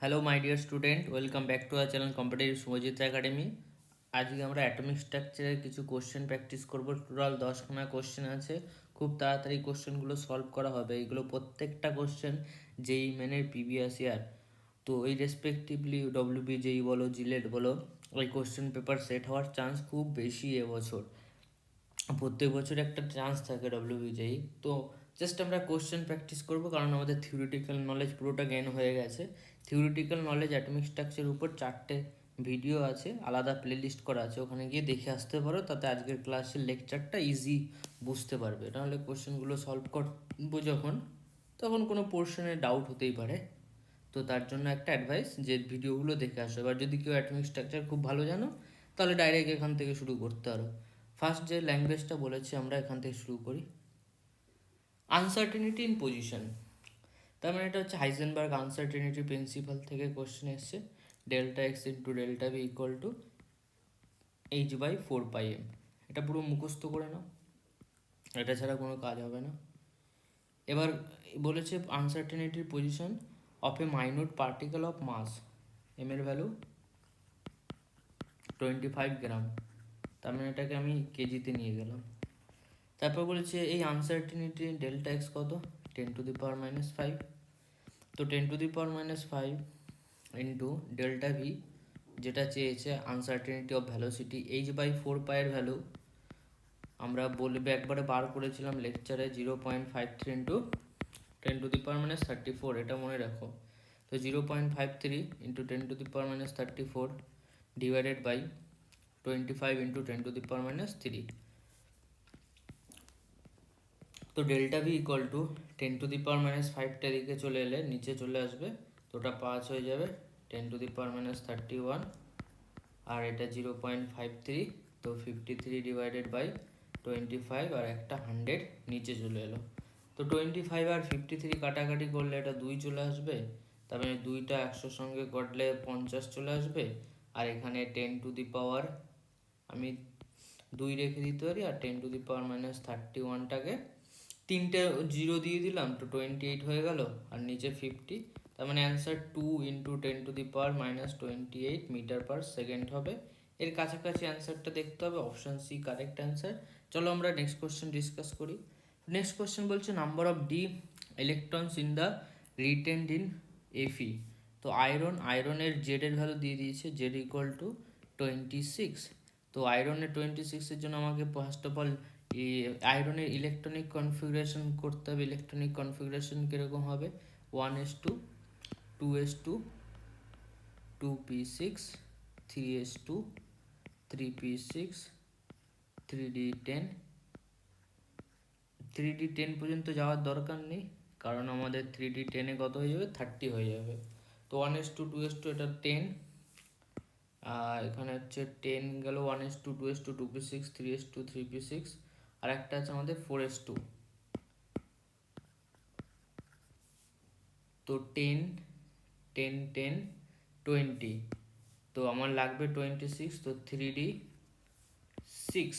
Hello my dear student, welcome back to our channel competitive Subhajit academy. আজকে আমরা atomic স্ট্রাকচারের কিছু কোশ্চেন প্র্যাকটিস করব। টোটাল 10খানা কোশ্চেন আছে, খুব তাড়াতাড়ি কোশ্চেনগুলো সলভ করা হবে। এইগুলো প্রত্যেকটা কোশ্চেন যেই মেনের প্রিভিয়াস ইয়ার, তো এই রেসপেক্টিভলি ডব্লিউবি যেই বলো জিলেট বলো, ওই কোশ্চেন পেপার সেট হওয়ার চান্স খুব বেশি এবছর। প্রত্যেক বছর একটা চান্স থাকে ডব্লিউবিজেই। তো জাস্ট আমরা কোশ্চেন প্র্যাকটিস করব, কারণ আমাদের থিওরিটিক্যাল নলেজ পুরোটা গেইন হয়ে গেছে। থিওরিটিক্যাল নলেজ অ্যাটমিক স্ট্রাকচারের উপর 4টে ভিডিও আছে, আলাদা প্লেলিস্ট করা আছে, ওখানে গিয়ে দেখে আসতে পারো। তাতে আজকের ক্লাসের লেকচারটা ইজি বুঝতে পারবে। নাহলে কোশ্চেনগুলো সলভ করবো যখন, তখন কোনো পোর্শনে ডাউট হতেই পারে। তো তার জন্য একটা অ্যাডভাইস যে ভিডিওগুলো দেখে আসো। এবার যদি কেউ অ্যাটমিক স্ট্রাকচার খুব ভালো জানো, তাহলে ডাইরেক্ট এখান থেকে শুরু করতে পারো। ফার্স্ট যে ল্যাঙ্গুয়েজটা বলেছি আমরা, এখান থেকে শুরু করি। আনসার্টেনিটি ইন পজিশন, তার মানে এটা হচ্ছে হাইজেনবার্গ আনসার্টেনিটি প্রিন্সিপাল থেকে কোশ্চেন এসছে। Delta x into delta v equal to h/4πm। এটা পুরো মুখস্থ করে নাও, এটা ছাড়া কোনো কাজ হবে না। এবার বলেছে আনসার্টেনিটির position of a minute particle of mass, M এর ভ্যালু 25 গ্রাম। তার মানে এটাকে আমি কেজিতে নিয়ে গেলাম। তারপর বলেছে এই আনসার্টিনিটি ডেল্টা এক্স কত, 10⁻⁻5। তো 10⁻⁻5 ইন্টু ডেল্টা ভি, যেটা চেয়েছে আনসার্টিনিটি অফ ভ্যালোসিটি h/4π এর ভ্যালু আমরা বলবে একবারে বার করেছিলাম লেকচারে 0.53 ইন্টু 10⁻34। এটা মনে রাখো। তো 0.53 ইন্টু 10⁻34 ডিভাইডেড বাই 25 ইন্টু 10⁻3। তো ডেল্টা ভি ইকুয়াল টু 10⁻⁻5টা দিকে চলে এলে নিচে চলে আসবে, তো ওটা 5 হয়ে যাবে 10⁻31। আর এটা 0.53, তো 53 ডিভাইডেড বাই 25 আর একটা 100 নিচে চলে এলো। তো 25 আর 53 কাটাকাটি করলে এটা 2 চলে আসবে, তার মানে 2টা 100 সঙ্গে করলে 50 চলে আসবে। আর এখানে 10⁻, আমি 2 রেখে দিতে পারি, আর 10⁻31টাকে 3টে 0 দিয়ে দিলাম, তো 28 হয়ে গেল। আর নিচে 50, তার মানে answer 2 into 10⁻28 metre per second হবে। এর কাছাকাছি অ্যান্সারটা দেখতে হবে, অপশান সি কারেক্ট অ্যান্সার। চলো আমরা নেক্সট কোশ্চেন ডিসকাস করি। নেক্সট কোশ্চেন বলছে number of d electrons in the retained in এফি। তো আয়রনের জেডের ভ্যালু দিয়ে দিয়েছে, জেড ইকুয়াল টু 26। তো আয়রনের 26-এর জন্য আমাকে ফার্স্ট অফ অল আয়রনের ইলেকট্রনিক কনফিগারেশন করতে হবে। ইলেকট্রনিক কনফিগারেশন কীরকম হবে, 1s2, 2s2, 2p6, 3s2, 3p6, 3d10। 3d10 পর্যন্ত যাওয়ার দরকার নেই, কারণ আমাদের 3d10-এ কত হয়ে যাবে, 30 হয়ে যাবে। তো 1s2, 2s2 এটা 10, আর এখানে হচ্ছে 10 গেল, 1s2, 2s2, 2p6, 3s2, 3p6, আর একটা আছে আমাদের 4s2। তো 10, 10, 10, 20, তো আমার লাগবে 26, তো 3d6,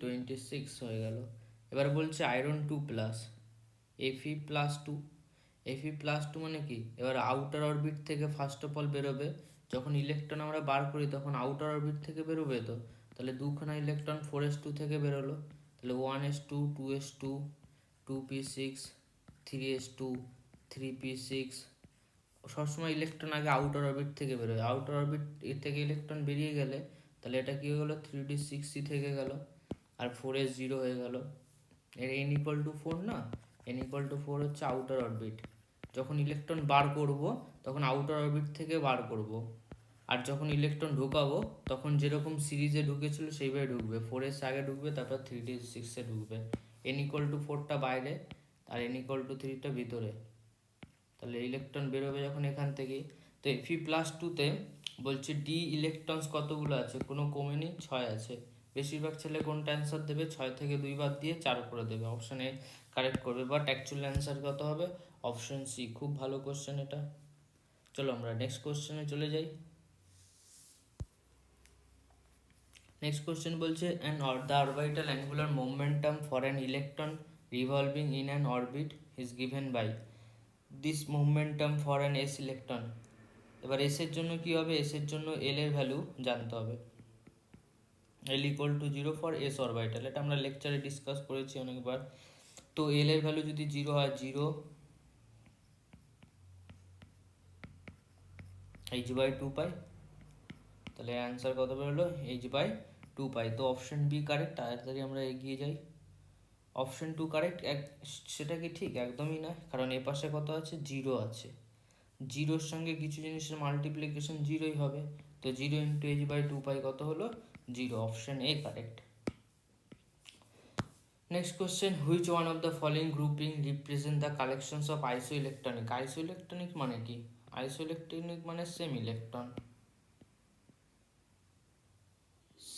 26 হয়ে গেল। এবার বলছে আয়রন 2+, Fe+2। Fe+2 মানে কি, এবার আউটার অরবিট থেকে ফার্স্ট অফ অল বেরোবে। যখন ইলেকট্রন আমরা বার করি তখন আউটার অরবিট থেকে বেরোবে, তো তাহলে দুখানা ইলেকট্রন 4s2 থেকে বেরোলো। তাহলে 1s2, 2s2, 2p6, 3s2, 3p6। সবসময় ইলেকট্রন আগে আউটার অরবিট থেকে বেরোয়। আউটার অরবিট থেকে ইলেকট্রন বেরিয়ে গেলে তাহলে এটা কী হয়ে গেলো, 3d6 থেকে গেল, আর 4s0 হয়ে গেল। এর n=4 না, n=4 হচ্ছে আউটার অরবিট। যখন ইলেকট্রন বার করব তখন আউটার অরবিট থেকে বার করব, আর যখন ইলেকট্রন ঢোকাবো তখন যেরকম সিরিজে ঢুকেছিল সেইভাবে ঢুকবে। 4s আগে ঢুকবে, তারপর 3d6-এ ঢুকবে। n=4টা বাইরে আর n=3টা ভিতরে। তাহলে ইলেকট্রন বেরোবে যখন এখান থেকে। তো Fe+2-তে বলছে ডি ইলেকট্রনস কতগুলো আছে, কোনো কমেনি, 6 আছে। বেশিরভাগ ছেলে কোনটা অ্যান্সার দেবে, 6 থেকে 2 বাদ দিয়ে 4 করে দেবে, অপশান এ কারেক্ট করবে। বাট অ্যাকচুয়াল অ্যান্সার কত হবে, অপশান সি। খুব ভালো কোশ্চেন এটা। চলো আমরা নেক্সট কোশ্চেনে চলে যাই। নেক্সট কোশ্চেন বলছে the orbital angular momentum for an electron revolving in an orbit is given by. This momentum for an s electron. এবার এস এর জন্য কি হবে, এস এর জন্য এল এর ভ্যালু জানতে হবে। L equal to 0 for S orbital, এটা আমরা লেকচারে ডিসকাস করেছি অনেকবার। তো এল এর ভ্যালু যদি 0 হয়, 0 h/2 পাই, তাহলে অ্যান্সার কত বেরোলো, h/2 তো অপশন বি কারেক্ট। তাড়াতাড়ি আমরা এগিয়ে যাই। Option 2 correct. সেটা কি ঠিক? একদমই না, কারণ এ পাশে কত আছে, 0 আছে। জিরোর সঙ্গে কিছু জিনিসের মাল্টিপ্লিকেশন 0ই হবে, তো 0 ইন্টু h/2 কত হলো, 0। Option A correct. Next question, which one of the following grouping represent the collections of isoelectronic. Isoelectronic মানে কি? আইসোইলেকট্রনিক মানে সেম ইলেকট্রন,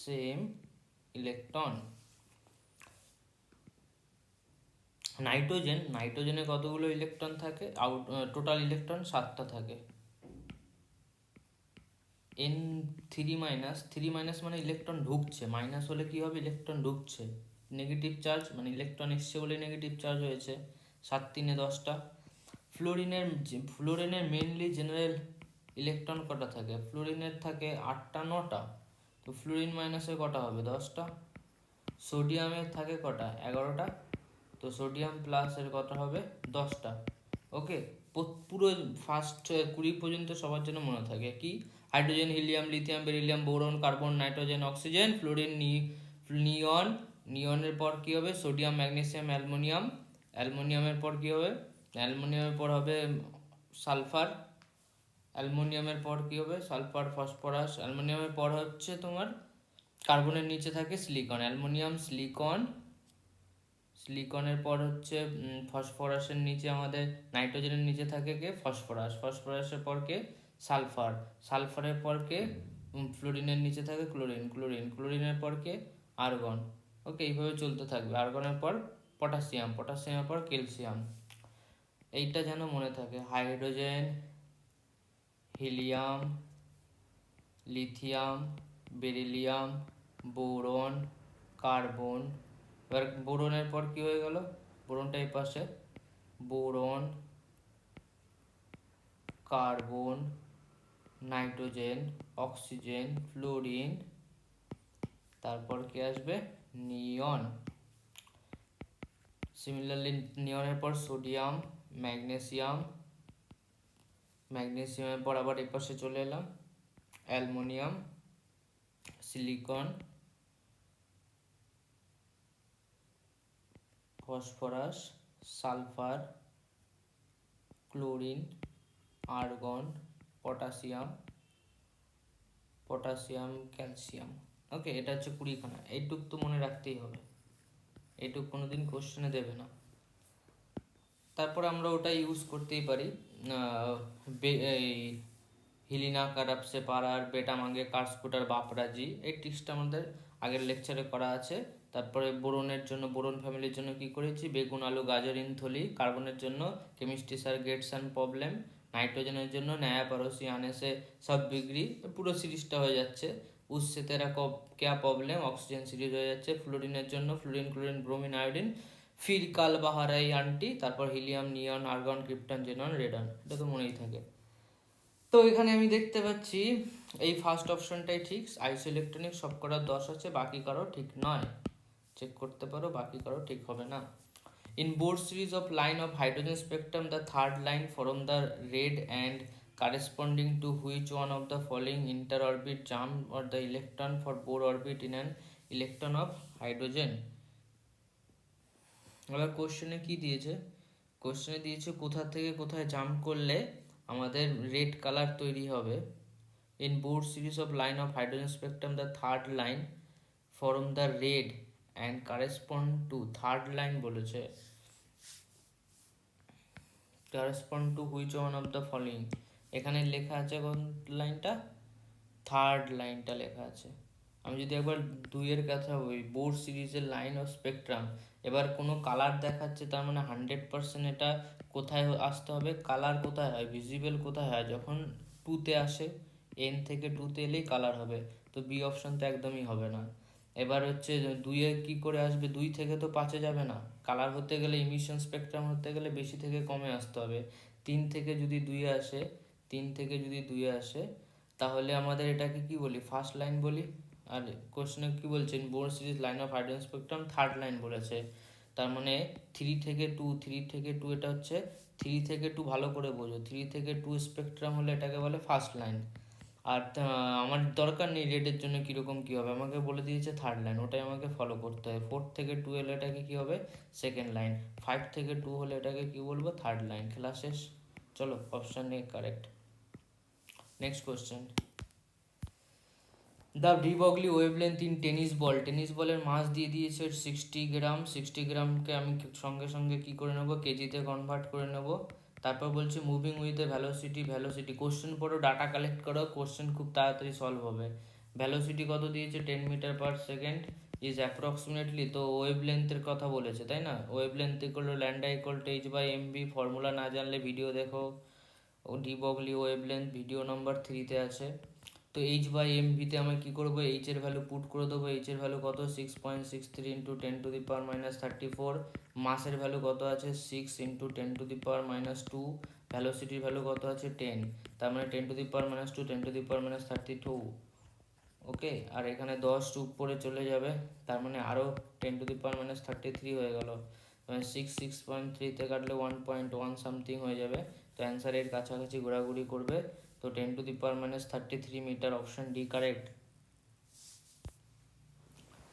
সেম ইলেকট্রন। নাইট্রোজেনে কতগুলো ইলেকট্রন থাকে? টোটাল ইলেকট্রন 7টা থাকে। N3-, মানে ইলেকট্রন ঢুকছে, মাইনাস হলে কি হবে, ইলেকট্রন ঢুকছে। নেগেটিভ চার্জ মানে ইলেকট্রন এসছে বলে নেগেটিভ চার্জ হয়েছে। 7×3 = 10টা। ফ্লোরিনের মেনলি জেনারেল ইলেকট্রন কটা থাকে? ফ্লোরিনের থাকে 8টা 9টা, তো ফ্লোরিন মাইনাসে কটা হবে, 10টা। সোডিয়ামের থাকে কটা, 11টা, তো সোডিয়াম প্লাসের কটা হবে, 10টা। ওকে, পুরো ফার্স্ট 20 পর্যন্ত সবার জন্য মনে থাকে কি, hydrogen, helium, lithium, beryllium, boron, carbon, nitrogen, oxygen, fluorine, neon. নিয়নের পর কি হবে, সোডিয়াম, ম্যাগনেসিয়াম, অ্যালুমিনিয়াম। অ্যালুমিনিয়ামের পর কি হবে, অ্যালুমিনিয়ামের পর হবে সালফার। অ্যালুমিনিয়ামের পর কি হবে, সালফার, ফসফরাস। অ্যালুমিনিয়ামের পর হচ্ছে তোমার কার্বনের নিচে থাকে সিলিকন, অ্যালুমিনিয়াম, সিলিকন। সিলিকনের পর হচ্ছে ফসফরাসের নিচে আমাদের নাইট্রোজেনের নিচে থাকে কে, ফসফরাস। ফসফরাসের পর কে, সালফার। সালফারের পর কে, ফ্লোরিনের নিচে থাকে ক্লোরিন। ক্লোরিনের পর কে, আর্গন। ওকে, এইভাবে চলতে থাকবে। আর্গনের পর পটাশিয়াম, পটাশিয়ামের পর ক্যালসিয়াম। এইটা যেন মনে থাকে, hydrogen, helium, lithium, beryllium, boron, carbon. এবার বোরনের পর কি হয়ে গেল, বোরনটা এই পাশে, boron, carbon, nitrogen, oxygen, fluorine. তারপর কি আসবে, নিয়ন। সিমিলারলি নিয়নের পর সোডিয়াম, ম্যাগনেসিয়াম। ম্যাগনেসিয়ামের পর আবার এই পাশে চলে এলাম, aluminium, silicon, phosphorus, sulphur, chlorine, argon, potassium, calcium. Okay, এটা হচ্ছে 20খানা। এইটুক তো মনে রাখতেই হবে, এইটুক কোনোদিন কোশ্চেনে দেবে না। তারপর আমরা ওটা ইউজ করতেই পারি, এই হিলিনা কারাপসে পাড়ার, বেটা মাঙ্গে কার্সকুটার বাপরাজি। এই ট্রিক্সটা আমাদের আগের লেকচারে করা আছে। তারপরে বোরনের জন্য, বোরন ফ্যামিলির জন্য কি করেছি, বেগুন, আলু, গাজর, ইনথলি। কার্বনের জন্য chemistry sir gates and problem. নাইট্রোজেনের জন্য ন্যায়া পড়োসি আনেসে সব ডিগ্রি, পুরো সিরিজটা হয়ে যাচ্ছে। उससे तेरा क्या प्रॉब्लम, অক্সিজেন সিরিজ হয়ে যাচ্ছে। ফ্লোরিনের জন্য ফ্লোরিন, ক্লোরিন, ব্রোমিন, আয়োডিন। ফির কাল বাহারাই আন্টি। তারপর হিলিয়াম, নিয়ন, আর্গন, ক্রিপ্টন, জেনন, রেডন। এটা তো মনেই থাকে। তো এখানে আমি দেখতে পাচ্ছি এই ফার্স্ট অপশনটাই ঠিক, আইসোইলেকট্রনিক সবকটা 10 আছে, বাকি কারো ঠিক নয়। চেক করতে পারো, বাকি কারো ঠিক হবে না। In both series of line of hydrogen spectrum, the third line from the red and corresponding to which one of the following interorbit jump or the electron for Bohr orbit in an electron of hydrogen. এবার কোশ্চেনে কি দিয়েছে, কোশ্চেনে দিয়েছে কোথা থেকে কোথায় jump করলে আমাদের রেড কালার তৈরি হবে। In both series of line of hydrogen spectrum, the third line from the red and correspond to, third line বলেছে, correspond to which one of the following। এখানে লেখা আছে কোন লাইনটা, থার্ড লাইনটা লেখা আছে। আমি যদি একবার 2-এর কথা বলি, বোর সিরিজের লাইন অফ স্পেকট্রাম, এবার কোনো কালার দেখাচ্ছে, তার মানে 100% এটা কোথায় আসতে হবে, কালার কোথায় হয়, ভিজিবল কোথায় হয়, যখন 2-তে আসে। N থেকে 2-তে এলেই কালার হবে, তো বি অপশন তো একদমই হবে না। এবার হচ্ছে 2-এ কি করে আসবে, 2 থেকে তো 5-এ যাবে না, কালার হতে গেলে, ইমিশন স্পেকট্রাম হতে গেলে বেশি থেকে কমে আসতে হবে। 3 থেকে যদি 2 আসে, 3 থেকে যদি 2 আসে, তাহলে আমাদের এটাকে কি বলি, ফার্স্ট লাইন বলি। আর কোশ্চেনে কি বলছেন, Bohr series line of hydrogen spectrum third line বলেছে। তার মানে 3 থেকে 2, 3 থেকে 2 এটা হচ্ছে 3 থেকে 2, ভালো করে বোঝো, 3 থেকে 2 স্পেকট্রাম হলে এটাকে বলে ফার্স্ট লাইন। আর আমার দরকার নেই রেডের জন্য কীরকম কী হবে, আমাকে বলে দিয়েছে থার্ড লাইন, ওটাই আমাকে ফলো করতে হবে। 4 থেকে 2 হলে এটাকে কী হবে, সেকেন্ড লাইন। 5 থেকে 2 হলে এটাকে কী বলবো, থার্ড লাইন। খেলা শেষ। চলো, option A correct. Next question, the de Broglie wavelength in tennis ball. Tennis বলের মাস দিয়ে দিয়েছে 60 গ্রাম। 60 গ্রামকে আমি সঙ্গে সঙ্গে কী করে নেবো, কেজিতে কনভার্ট করে নেবো। তারপর বলছে moving with a velocity. Velocity question পড়ো, ডাটা কালেক্ট করো, কোশ্চেন খুব তাড়াতাড়ি সলভ হবে। ভ্যালোসিটি কত দিয়েছে, 10 metre per second is approximately, তো ওয়েভ লেন্থের কথা বলেছে তাই না। Wavelength equal to lambda equal to h/mv। Formula না জানলে ভিডিও দেখো, ও de Broglie wavelength video number 3-তে আছে। তো h/mv-তে আমি কী করবো, h এর ভ্যালু পুট করে দেবো। h এর ভ্যালু কত, 6.63 ইন্টু 10⁻⁻34। মাসের ভ্যালু কত আছে, 6 ইন্টু 10⁻²। ভ্যালোসিটির ভ্যালু কত আছে, 10। তার মানে 10⁻², 10⁻32। ওকে, আর এখানে 10 উপরে চলে যাবে, তার মানে আরও 10⁻33 হয়ে গেল। মানে 6.3 কাটলে 1.1 সামথিং হয়ে যাবে। তো অ্যান্সারের কাছাকাছি ঘোরাঘুরি করবে। তো 10⁻33 metre, option D correct.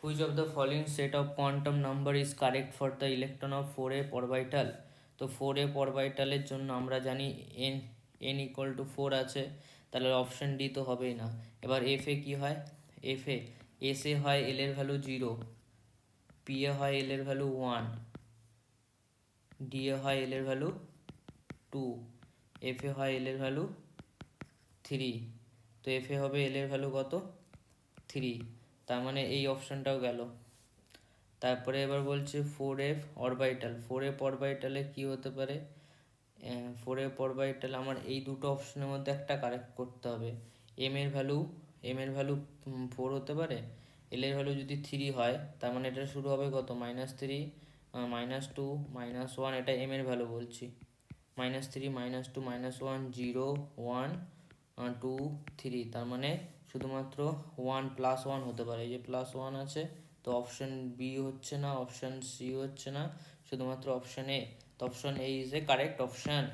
Which of the following set of quantum number is correct for the electron of 4a orbital. তো 4a অরবিটালের জন্য আমরা জানি n ইকুয়াল টু 4 আছে, তাহলে অপশন ডি তো হবেই না। এবার এফ এ কী হয়, এফ এ এস এ হয় এল এর ভ্যালু 0, পি এ হয় এল এর ভ্যালু 1, ডি এ হয় এল এর ভ্যালু 2, এফ এ হয় এল এর ভ্যালু 3। তো এফ এ হবে এল এর ভ্যালু কত, 3। তার মানে এই অপশানটাও গেল। তারপরে এবার বলছে 4f অরবিটাল। 4f অরবিটালে কী হতে পারে, 4f অরবিটাল আমার এই দুটো অপশনের মধ্যে একটা কারেক্ট করতে হবে। এম এর ভ্যালু 4 হতে পারে, এল এর ভ্যালু যদি 3 হয়, তার মানে এটা শুরু হবে কত, -3, -2, -1। এটা এম এর ভ্যালু বলছি, -3, -2, -1, 0, 1, 2, 3। তার মানে শুধুমাত্র 1 + 1 হতে পারে, এই যে +1 আছে। তো অপশন বি হচ্ছে না, অপশন সি হচ্ছে না, শুধুমাত্র অপশন এ। তো option A is a correct option,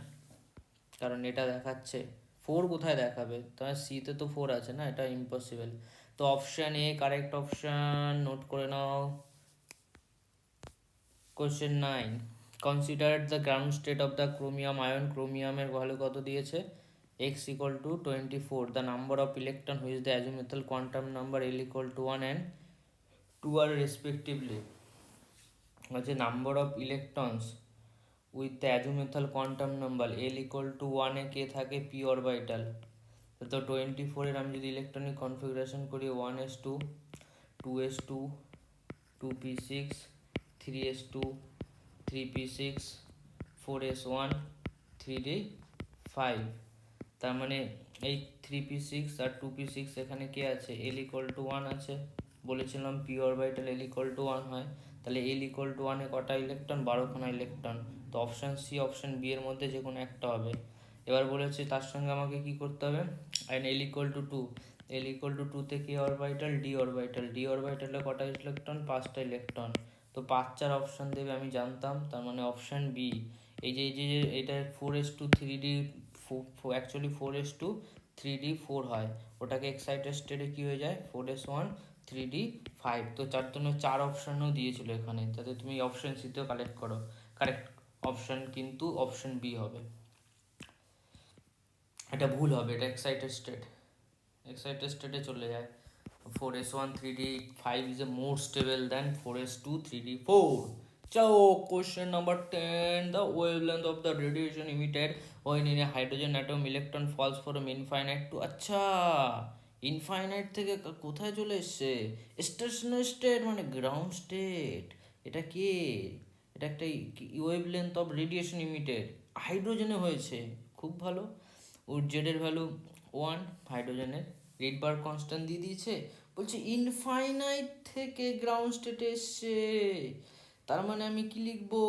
কারণ এটা দেখাচ্ছে 4 কোথায় দেখাবে, তোমার সিতে তো 4 আছে না, এটা ইম্পসিবল। তো option A correct option, note করে নাও। Question 9, consider the ground state of the chromium ion. ক্রোমিয়ামের ভ্যালু কত দিয়েছে, x equal to 24, the number of electron which the azimuthal quantum number L equal to 1 and 2 are respectively। হচ্ছে number of electrons with the azimuthal quantum number L equal to 1 এ কে থাকে, p orbital। তো 24 এর আমি যদি electronic configuration করি, 1s2, 2s2, 2p6, 3s2, 3p6, 4s1, 3d5। তার মানে এই 3p6 আর 2p6 এখানে কে আছে, L equal to 1 আছে। বলেছিলাম p orbital L equal to 1 হয়, তাহলে L equal to 1 এ কটা ইলেকট্রন, 12খানা ইলেকট্রন। তো অপশান সি, অপশান বি এর মধ্যে যে কোনো একটা হবে। এবার বলেছে তার সঙ্গে আমাকে কি করতে হবে, and L equal to 2, L equal to 2 তে কে অরবিটাল, ডি অরবিটাল। ডি অরবিটালে কটা ইলেকট্রন, 5টা ইলেকট্রন। তো 5-4 অপশান দেবে আমি জানতাম, তার মানে অপশান বি। এই যে এটা 4s2 3d, actually 4s2 3d4 হয়, ওটাকে এক্সাইটেড স্টেটে কী হয়ে যায়, 4s1 3d5। তো তার জন্য 4 অপশানও দিয়েছিল এখানে, যাতে তুমি অপশান সিতেও কালেক্ট করো। কারেক্ট অপশান কিন্তু অপশান বি হবে, এটা ভুল হবে, এটা এক্সাইটেড স্টেটে চলে যায়। 4s1 3d5 is a more stable than 4s2 3d4। So question number 10, the wavelength of the radiation emitted when in a hydrogen atom electron falls from infinite to, আচ্ছা infinite থেকে কোথায় চলে এসছে, স্টেশনারি স্টেট মানে ground state. এটা কি, এটা একটা ওয়েভলেন্থ অফ রেডিয়েশন ইমিটেড, হাইড্রোজেনে হয়েছে, খুব ভালো। ওর জেডের ভ্যালু 1, হাইড্রোজেনের রিডবার্গ কনস্ট্যান্ট দিয়ে দিয়েছে। বলছে ইনফাইনাইট থেকে গ্রাউন্ড স্টেটে এসছে, তার মানে আমি কি লিখবো,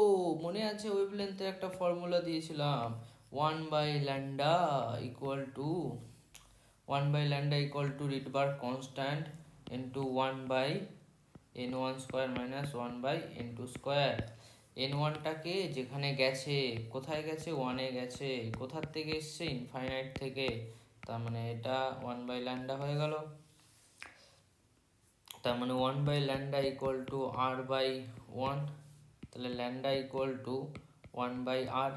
মনে আছে ওয়েভলেন্থের একটা ফর্মুলা দিয়েছিলাম, 1 by lambda equal to 1 by lambda equal to Rydberg constant into 1 by n1 square minus 1 by n2 square। n1 টাকে যেখানে গেছে, কোথায় গেছে, 1 এ গেছে, কোথার থেকে এসছে, ইনফাইনাইট থেকে, তার মানে এটা 1 by lambda হয়ে গেল। তার মানে 1 by lambda equal to r by 1, তাহলে lambda equal to 1 by r।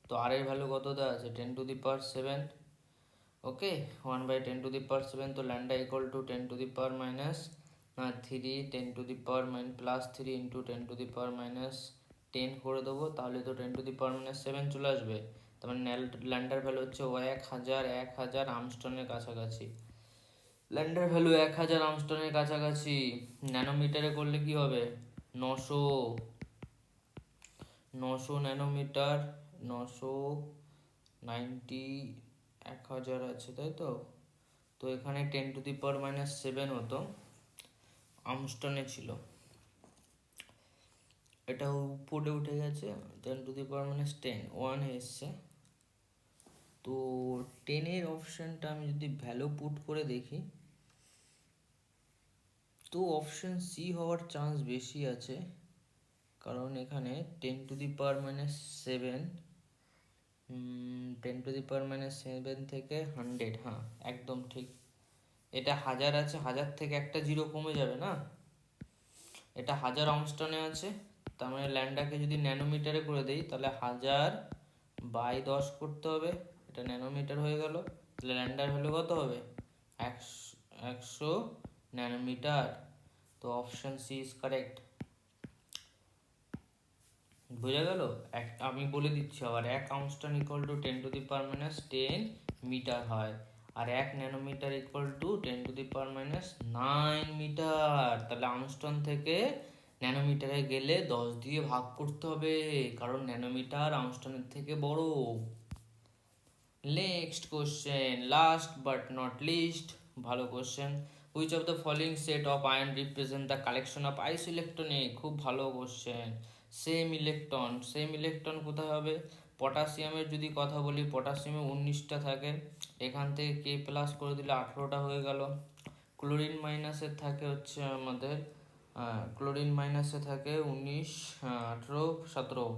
তো r এর ভ্যালু কত দেওয়া আছে, 10 to the power 7। Okay, 1 by 10 to the power 7, তো lambda equal to 10 to the power minus 3, 10 to the power plus 3 into 10 to the power minus 10 করে দেবো, তাহলে তো 10 to the power minus 7 চলে আসবে। তার মানে ল্যান্ডার ভ্যালু হচ্ছে 1000 আর্মস্টনের কাছাকাছি। ল্যান্ডার ভ্যালু 1000 আর্মস্টনের কাছাকাছি। ন্যানোমিটারে করলে কি হবে, 900 ন্যানোমিটার, 990, 1000 আছে, তাই তো। তো এখানে 10 to the power minus 7 হতো, আর্মস্টনে ছিল, এটা উপরে উঠে গেছে, 10 to the power minus 10 1 এসছে। তো 10 এর অপশনটা আমি যদি ভ্যালু পুট করে দেখি, তো অপশন সি হওয়ার চান্স বেশি আছে, কারণ এখানে 10 to the power minus 7, 10 to the power minus 7 থেকে 100, হ্যাঁ একদম ঠিক। এটা 1000 আছে, 1000 থেকে একটা জিরো কমে যাবে না, এটা 1000 আর্মস্টনে আছে, তার মানে ল্যান্ডাকে যদি ন্যানোমিটারে করে দেই, তাহলে 1000 বাই 10 করতে হবে, এটা ন্যানোমিটার হয়ে গেল। তাহলে ল্যান্ডার ভ্যালু কত হবে, 100 ন্যানোমিটার। তো অপশন সি ইজ কারেক্ট। বোঝা গেল, আমি বলে দিচ্ছি আবার, 1 angstrom equal to 10 to the power minus 10 metre হয়, আর 1 nanometre equal to 10 to the power minus 9 metre. তাহলে আর্মস্টন থেকে ন্যানোমিটারে গেলে 10 দিয়ে ভাগ করতে হবে, কারণ ন্যানোমিটার আর্মস্টনের থেকে বড়। Next question, last but not least, ভালো question. Which of the following set of ion represent the collection of isoelectronic, খুব ভালো কোশ্চেন। সেম ইলেকট্রন কোথায় হবে, পটাশিয়ামের যদি কথা বলি, পটাশিয়ামে 19টা থাকে, এখান থেকে কে প্লাস করে দিলে 18টা হয়ে গেল। ক্লোরিন মাইনাসের থাকে হচ্ছে আমাদের, ক্লোরিন মাইনাসে থাকে 19, 18, 17,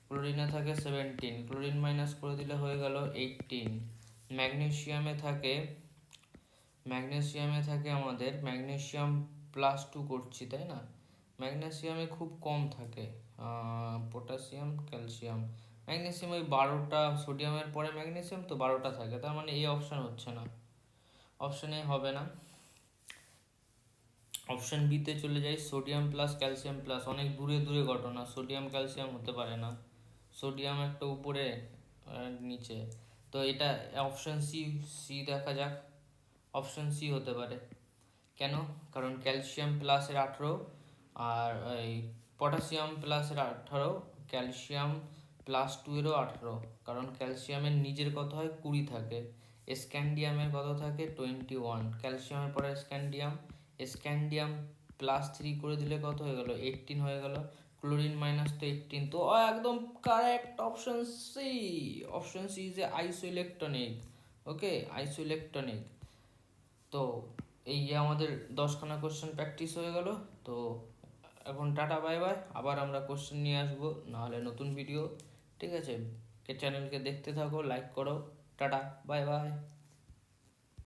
ক্লোরিনে থাকে 17, ক্লোরিন মাইনাস করে দিলে হয়ে গেল 18। ম্যাগনেসিয়ামে থাকে আমাদের, ম্যাগনেসিয়াম +2 করছি তাই না, ম্যাগনেসিয়ামে খুব কম থাকে, পটাশিয়াম, ক্যালসিয়াম, ম্যাগনেসিয়াম ওই 12টা, সোডিয়ামের পরে ম্যাগনেসিয়াম তো 12টা থাকে, তার মানে এই অপশান হচ্ছে না, অপশান এ হবে না। অপশন বিতে চলে যাই, সোডিয়াম প্লাস ক্যালসিয়াম প্লাস, অনেক দূরে দূরে ঘটনা, সোডিয়াম ক্যালসিয়াম হতে পারে না, সোডিয়াম একটা উপরে নিচে, তো এটা অপশন সি দেখা যাক, অপশন সি হতে পারে। কেন, কারণ ক্যালসিয়াম প্লাসের 18, আর এই পটাশিয়াম প্লাসের 18, ক্যালসিয়াম +2 এরও 18, কারণ ক্যালসিয়ামের নিজের কত হয় 20 থাকে, স্ক্যান্ডিয়ামের কত থাকে 21, ক্যালসিয়ামের পরে স্ক্যান্ডিয়াম +3 করে দিলে কত হয়ে গেল 18 হয়ে গেল, ক্লোরিন মাইনাস তো 18, তো একদম correct option C is a isoelectronic. Okay, isoelectronic. তো এই যে আমাদের 10খানা কোশ্চেন প্র্যাকটিস হয়ে গেল। তো এখন টাটা বাই বাই, আবার আমরা কোশ্চেন নিয়ে আসবো, নাহলে নতুন ভিডিও, ঠিক আছে। চ্যানেলকে দেখতে থাকো, লাইক করো, টাটা বাই বাই।